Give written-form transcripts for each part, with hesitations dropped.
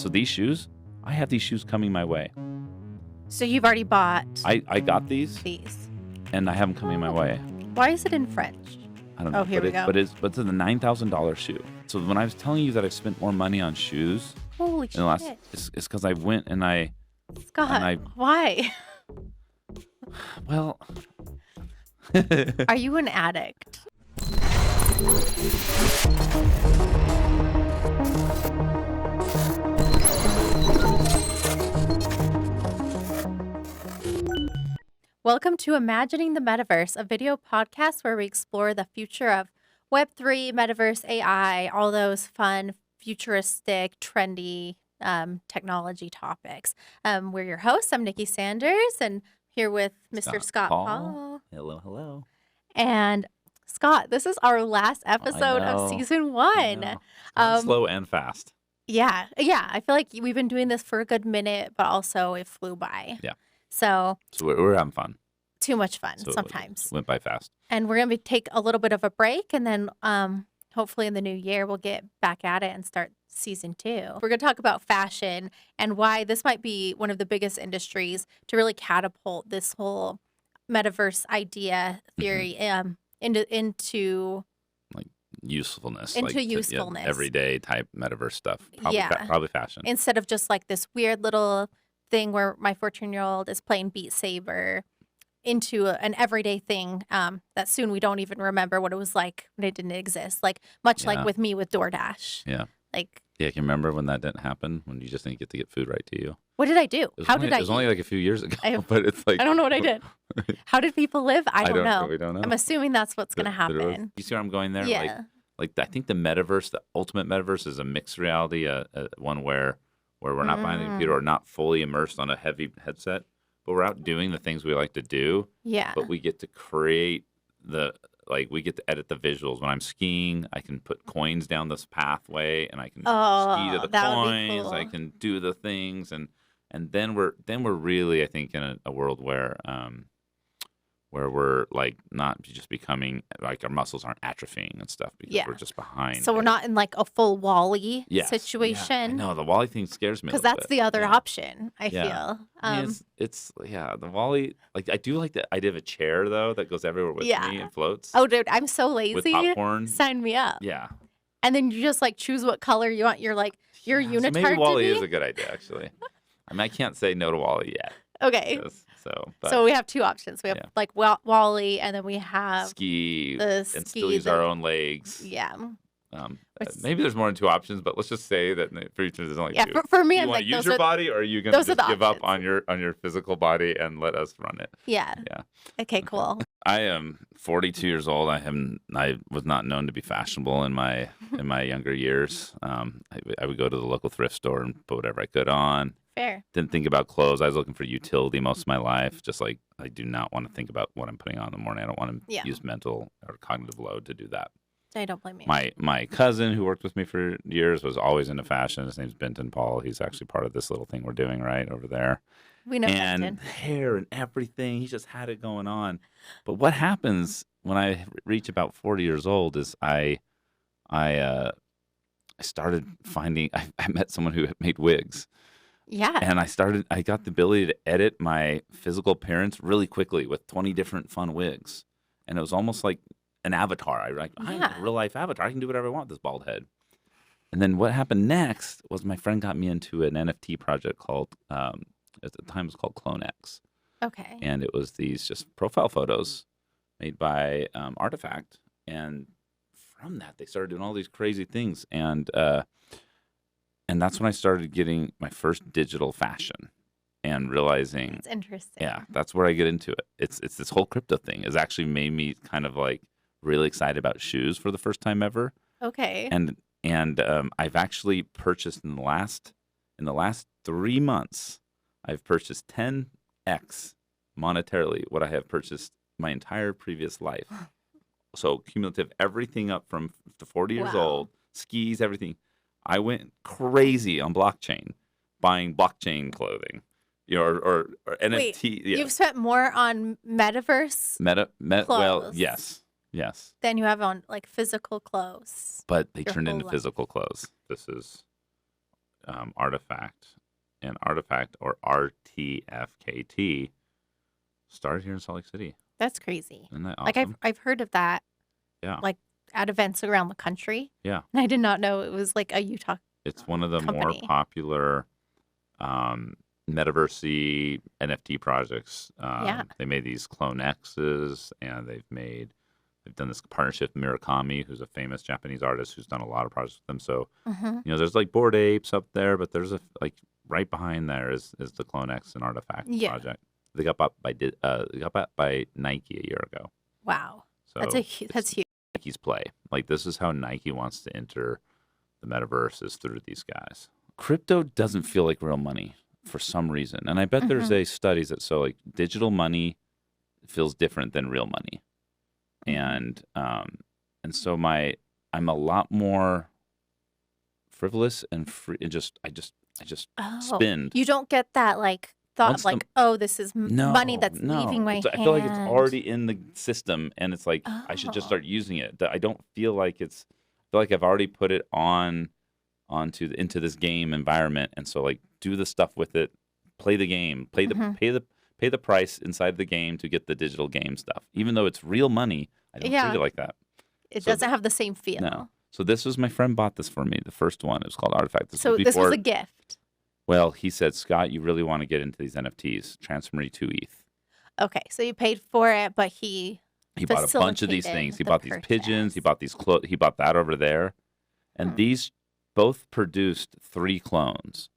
So these shoes, I have these shoes coming my way. So you've already bought I got these, and I have them coming my way. Why is it in French? I don't know. Oh, here we go. But it's a $9,000 shoe. So when I was telling you that I spent more money on shoes, holy shit, it's because I went and I. Scott, why? Well, are you an addict? Welcome to Imagining the Metaverse, a video podcast where we explore the future of Web3, Metaverse, AI, all those fun, futuristic, trendy technology topics. We're your hosts. I'm Nicki Sanders, and here with Mr. Scott Paul. Hello, hello. And Scott, this is our last episode of season 1. Slow and fast. Yeah. I feel like we've been doing this for a good minute, but also it flew by. Yeah. So we're having fun. Too much fun so sometimes. It went by fast. And we're going to take a little bit of a break, and then hopefully in the new year we'll get back at it and start season 2. We're going to talk about fashion and why this might be one of the biggest industries to really catapult this whole metaverse idea theory into like usefulness. Into usefulness. Everyday type metaverse stuff. Probably fashion. Instead of just like this weird little thing where my 14-year-old is playing Beat Saber, into an everyday thing that soon we don't even remember what it was like when it didn't exist. Like much like with me with DoorDash. Yeah. Like. Yeah, can you remember when that didn't happen? When you just didn't get to get food right to you? What did I do? How did I? It was only like a few years ago, but it's like I don't know what I did. How did people live? I don't know. We don't know. I'm assuming that's what's going to happen. You see where I'm going there? Yeah. Like I think the metaverse, the ultimate metaverse, is a mixed reality, one where we're not behind the computer or not fully immersed on a heavy headset. But we're out doing the things we like to do. Yeah. But we get to create we get to edit the visuals. When I'm skiing, I can put coins down this pathway, and I can ski to the coins. Cool. I can do the things, and then we're really, I think, in a world where we're like not just becoming like our muscles aren't atrophying and stuff because we're just behind. So we're not in like a full WALL-E situation. No, the WALL-E thing scares me because that's the other option. I feel. I mean, it's the WALL-E. Like I do like the idea of a chair though that goes everywhere with me and floats. Oh, dude, I'm so lazy. With popcorn. Sign me up. Yeah. And then you just like choose what color you want your unitard so maybe WALL-E to be. is a good idea actually. I mean, I can't say no to WALL-E yet. Okay. So we have two options. We have like WALL-E, and then we have ski and still use our own legs. Yeah. Maybe there's more than 2 options, but let's just say that for each there's only 2. For me, you want to use your body, or are you going to just give up on your physical body and let us run it? Yeah. Okay, cool. I am 42 years old. I was not known to be fashionable in my younger years. I would go to the local thrift store and put whatever I could on. Fair. Didn't think about clothes. I was looking for utility most of my life. Just like I do not want to think about what I'm putting on in the morning. I don't want to use mental or cognitive load to do that. I don't blame you. My cousin who worked with me for years was always into fashion. His name's Benton Paul. He's actually part of this little thing we're doing right over there. We know and Benton. Hair and everything. He just had it going on. But what happens when I reach about 40 years old is I started finding I met someone who made wigs. Yeah. And I got the ability to edit my physical appearance really quickly with 20 different fun wigs. And it was almost like an avatar. I'm a real life avatar. I can do whatever I want with this bald head. And then what happened next was my friend got me into an NFT project called, at the time it was called CloneX. Okay. And it was these just profile photos made by Artifact. And from that, they started doing all these crazy things. And that's when I started getting my first digital fashion and realizing that's interesting. Yeah, that's where I get into it. It's this whole crypto thing has actually made me kind of like really excited about shoes for the first time ever. Okay. And I've actually purchased in the last 3 months, I've purchased 10x monetarily what I have purchased my entire previous life. So cumulative, everything up from to 40 years old, skis, everything. I went crazy on blockchain, buying blockchain clothing, or NFT. Wait, you've spent more on Metaverse clothes. Well, yes. Than you have on like physical clothes. But they turned into physical clothes. This is Artifact, and Artifact, or RTFKT, started here in Salt Lake City. That's crazy. Isn't that Like awesome? I've heard of that. Yeah. Like at events around the country. Yeah. And I did not know it was like a Utah It's one of the company. more popular Metaverse NFT projects. Yeah. They made these Clone X's, and they've done this partnership with Murakami, who's a famous Japanese artist who's done a lot of projects with them. So, there's like Bored Apes up there, but there's right behind there is the Clone X and Artifact project. They got bought by Nike a year ago. Wow. So that's huge. Nike's play. Like, this is how Nike wants to enter the metaverse, is through these guys. Crypto doesn't feel like real money for some reason. And I bet there's studies that show like digital money feels different than real money. And so I'm a lot more frivolous and free, and I just spend. You don't get that like thought this is money that's leaving my hand. I feel like it's already in the system, and it's like I should just start using it. I don't feel like I feel like I've already put it into this game environment, and so like do the stuff with it, play the game, pay the price inside the game to get the digital game stuff. Even though it's real money, I don't treat it like that. It doesn't have the same feel. No. So this was, my friend bought this for me. The first one, it was called Artifact. This was a gift. Well, he said, Scott, you really want to get into these NFTs. Transfer me 2 ETH. Okay, so you paid for it, but he bought a bunch of these things. He bought these pigeons. He bought these he bought that over there, and these both produced 3 clones.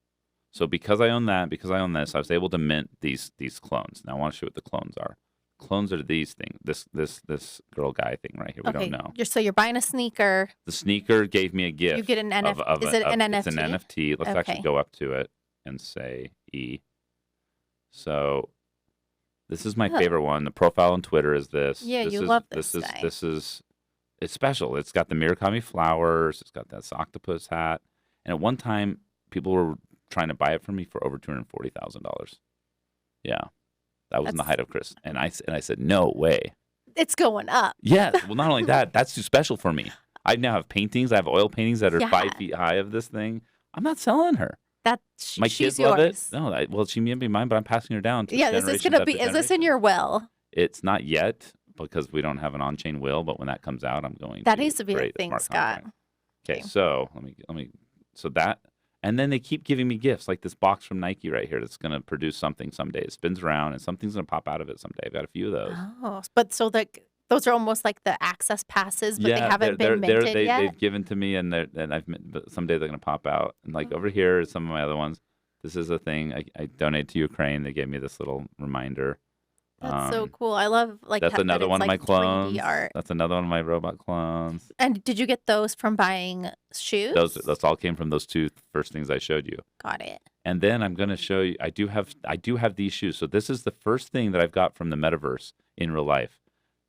So because I own that, because I own this, I was able to mint these clones. Now I want to show you what the clones are. Clones are these things. This girl guy thing right here. We don't know. So you're buying a sneaker. The sneaker gave me a gift. You get an NFT. Is it an NFT? It's an NFT. Let's actually go up to it and say E. So this is my favorite one. The profile on Twitter is this. Yeah, you love this. It's special. It's got the Murakami flowers. It's got this octopus hat. And at one time, people were trying to buy it from me for over $240,000. Yeah. That was in the height of Chris. And I said, no way. It's going up. Yeah. Well, not only that, that's too special for me. I now have paintings. I have oil paintings that are 5 feet high of this thing. I'm not selling her. My kids love it. No, she may be mine, but I'm passing her down. Is this in your will? It's not yet, because we don't have an on-chain will. But when that comes out, I'm going. That needs to be a thing, Scott. Okay, so let me. So that, and then they keep giving me gifts, like this box from Nike right here that's going to produce something someday. It spins around, and something's going to pop out of it someday. I've got a few of those. Oh, but so those are almost like the access passes, but they haven't been minted yet. They've given to me, and someday they're going to pop out. And like over here is some of my other ones. This is a thing I donated to Ukraine. They gave me this little reminder. That's so cool. I love that's another one of my clones. 3D art. That's another one of my robot clones. And did you get those from buying shoes? Those all came from those 2 first things I showed you. Got it. And then I'm going to show you. I do have these shoes. So this is the first thing that I've got from the metaverse in real life.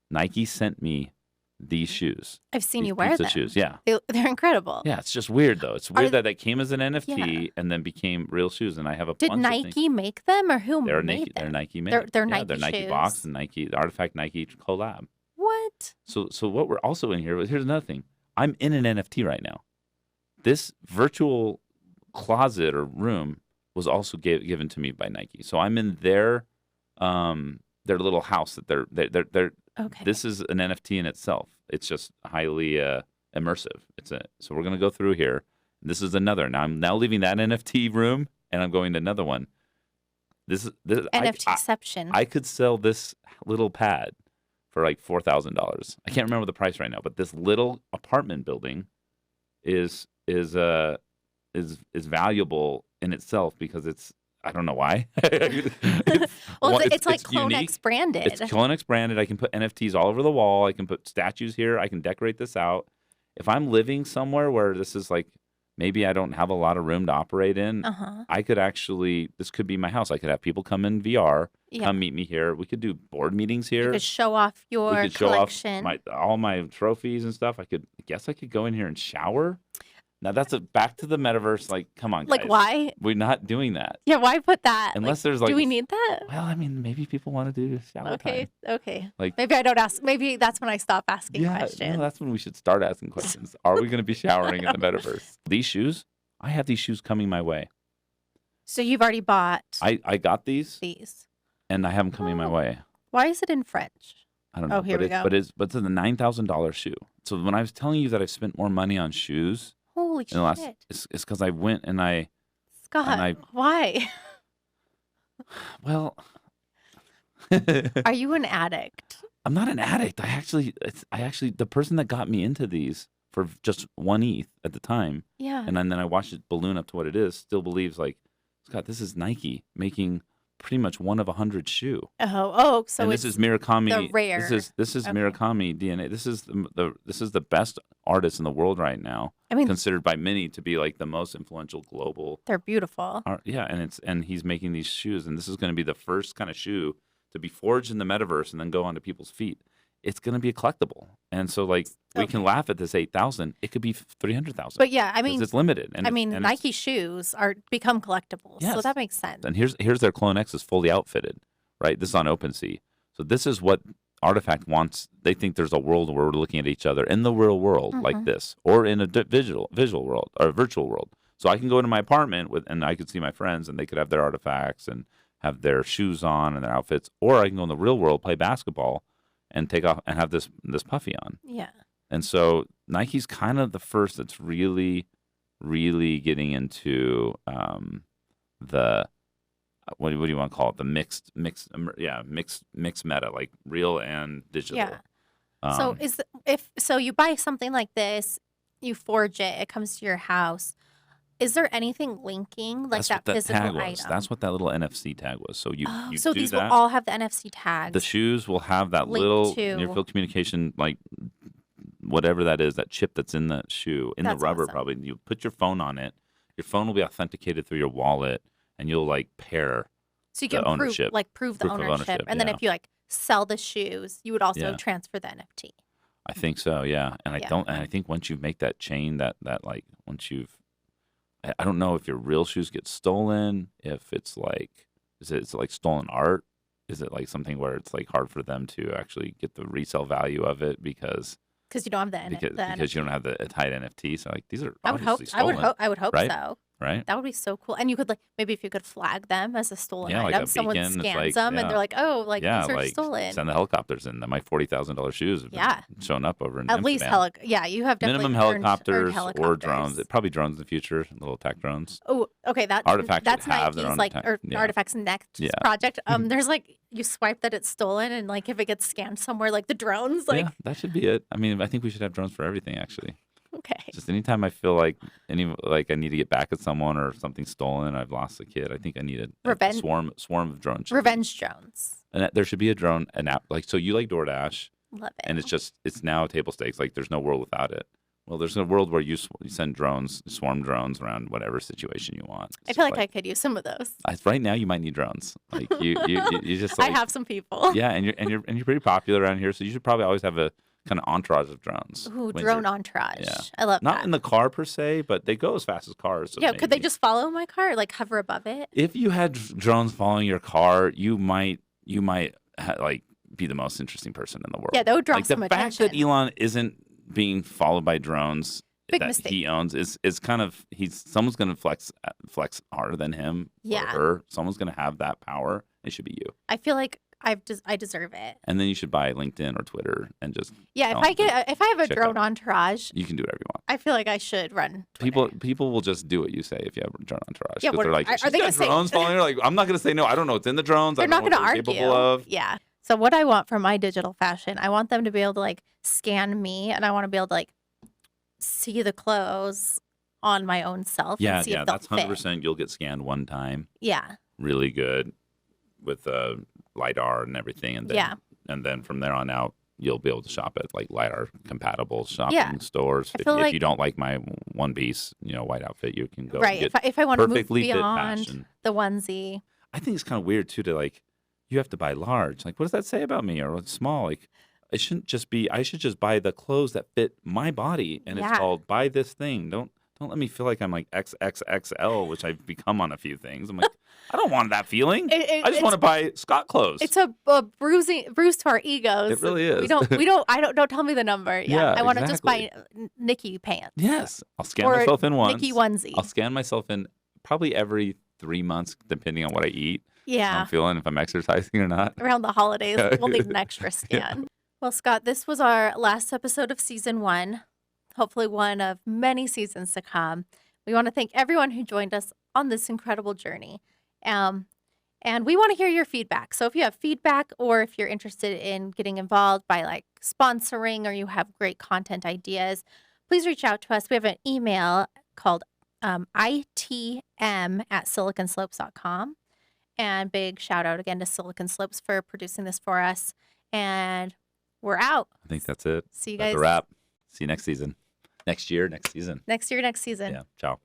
Nike sent me these shoes. I've seen you wear them. Shoes, yeah. They're incredible. Yeah, it's just weird though. It's weird that they came as an NFT and then became real shoes. And I have a bunch of things. Did Nike make them, or who made them? They're Nike made. They're Nike They're Nike shoes. box and Nike Artifact Nike collab. What? So what we're also in here. Here's another thing. I'm in an NFT right now. This virtual closet or room was also given to me by Nike. So I'm in their little house that they're. Okay. This is an NFT in itself. It's just highly immersive. So we're gonna go through here. This is another. Now I'm leaving that NFT room, and I'm going to another one. This NFTception. I could sell this little pad for like $4,000. I can't remember the price right now, but this little apartment building is valuable in itself because it's. I don't know why. It's like Clone X branded. It's Clone X branded. I can put NFTs all over the wall. I can put statues here. I can decorate this out. If I'm living somewhere where this is like, maybe I don't have a lot of room to operate in, I could this could be my house. I could have people come in VR, come meet me here. We could do board meetings here. You could show off your collection. Show off all my trophies and stuff. I guess I could go in here and shower. Now that's back to the metaverse. Like, come on, guys. Like, why? We're not doing that. Yeah, why put that? Unless there's like. Do we need that? Well, I mean, maybe people want to do shower time. Okay. Like, maybe I don't ask. Maybe that's when I stop asking questions. No, that's when we should start asking questions. Are we going to be showering in the metaverse? These shoes I have these shoes coming my way. So you've already bought I got these, these. and I have them coming my way. Why is it in French? I don't know. Oh, here we go. But it's a $9,000 shoe. So when I was telling you that I've spent more money on shoes, holy shit, it's because I went and I. Scott, why? Well, are you an addict? I'm not an addict. I actually, the person that got me into these for just one ETH at the time, and then I watched it balloon up to what it is, still believes like, Scott, this is Nike making pretty much one of 100 shoe. So and this is Murakami. The rare. This is Murakami DNA. This is the best artist in the world right now. I mean, considered by many to be like the most influential global. They're beautiful. And he's making these shoes, and this is going to be the first kind of shoe to be forged in the metaverse and then go onto people's feet. It's going to be a collectible, and so like we can laugh at this 8,000. It could be 300,000. But yeah, I mean, it's limited. And Nike shoes become collectibles, so that makes sense. And here's their Clone X is fully outfitted, right? This is on OpenSea, so this is what Artifact wants. They think there's a world where we're looking at each other in the real world like this, or in a visual world or a virtual world. So I can go into my apartment and I could see my friends, and they could have their artifacts and have their shoes on and their outfits, or I can go in the real world, play basketball, and take off and have this puffy on. Yeah. And so Nike's kind of the first that's really, really getting into the what do you want to call it? The mixed meta, like real and digital. Yeah. So you buy something like this, you forge it, it comes to your house. Is there anything linking like that physical item? That's what that little NFC tag was. So you so do these that. will all have the NFC tags. The shoes will have that little near-field communication, like whatever that is, that chip that's in the shoe, in the rubber probably. You put your phone on it. Your phone will be authenticated through your wallet, and you'll like pair so you can prove the ownership. And then if you like sell the shoes, you would also transfer the NFT. I think so, yeah. And I think once you make that chain, that like once you've, I don't know if your real shoes get stolen, if it's like, is it like stolen art? Is it like something where it's like hard for them to actually get the resale value of it because you don't have the NFT. Because you don't have the tight NFT. So like these are obviously stolen. I would hope right? so. Right. That would be so cool. And you could like maybe if you could flag them as a stolen item, like a someone beacon, scans them and they're like, oh, like these are stolen. Send the helicopters in. My $40,000 shoes have shown up over in at least you have definitely minimum helicopters or drones. Probably drones in the future, little attack drones. Oh, okay. Artifacts that's have Nike's like Artifacts next project. There's like you swipe that it's stolen and like if it gets scanned somewhere, like the drones, like that should be it. I mean, I think we should have drones for everything actually. Okay. Just anytime I feel like I need to get back at someone or something's stolen, I've lost a kid. I think I need a swarm of drones. Revenge drones. And there should be an app like so. You like DoorDash? Love it. And it's now table stakes. Like there's no world without it. Well, there's a world where you send swarm drones around whatever situation you want. I feel like I could use some of those. Right now, you might need drones. Like you just. Like, I have some people. Yeah, and you're pretty popular around here, so you should probably always have a kind of entourage of drones. Ooh, drone entourage. Yeah. I love that. Not in the car per se, but they go as fast as cars. So could they just follow my car, like hover above it? If you had drones following your car, you might like be the most interesting person in the world. Yeah, that would draw some attention. The fact that Elon isn't being followed by drones Big mistake. He owns is kind of someone's going to flex harder than him or her. Someone's going to have that power. It should be you. I feel like I deserve it. And then you should buy LinkedIn or Twitter and just if I have a drone entourage, you can do whatever you want. I feel like I should run Twitter. People will just do what you say if you have a drone entourage. Yeah, they're like, are they going to say drones following her? Like, I'm not going to say no. I don't know what's in the drones. They're not going to argue. Capable of. Yeah. So what I want from my digital fashion, I want them to be able to like scan me, and I want to be able to like see the clothes on my own self. Yeah, and see if that's 100%. Fit. You'll get scanned one time. Yeah. Really good with LiDAR and everything, and then from there on out, you'll be able to shop at like LiDAR compatible shopping stores. If you don't like my one piece, white outfit, you can go right. If I want to move beyond the onesie, I think it's kind of weird too to like you have to buy large. Like, what does that say about me? Or small? Like, it shouldn't just be. I should just buy the clothes that fit my body, and it's called buy this thing. Don't don't let me feel like I'm like XXXL, which I've become on a few things. I'm like, I don't want that feeling. I just want to buy Scott clothes. It's a bruise to our egos. It really is. Don't tell me the number. Yeah, I want to just buy Nicki pants. Yes. I'll scan myself in once. Nicki onesie. I'll scan myself in probably every 3 months, depending on what I eat. Yeah. How I'm feeling, if I'm exercising or not. Around the holidays, we'll need an extra scan. Yeah. Well, Scott, this was our last episode of season 1. Hopefully one of many seasons to come. We want to thank everyone who joined us on this incredible journey. And we want to hear your feedback. So if you have feedback or if you're interested in getting involved by like sponsoring or you have great content ideas, please reach out to us. We have an email called itm@siliconslopes.com. And big shout out again to Silicon Slopes for producing this for us. And we're out. I think that's it. See you guys. That's a wrap. See you next season. Next year, next season. Next year, next season. Yeah. Ciao.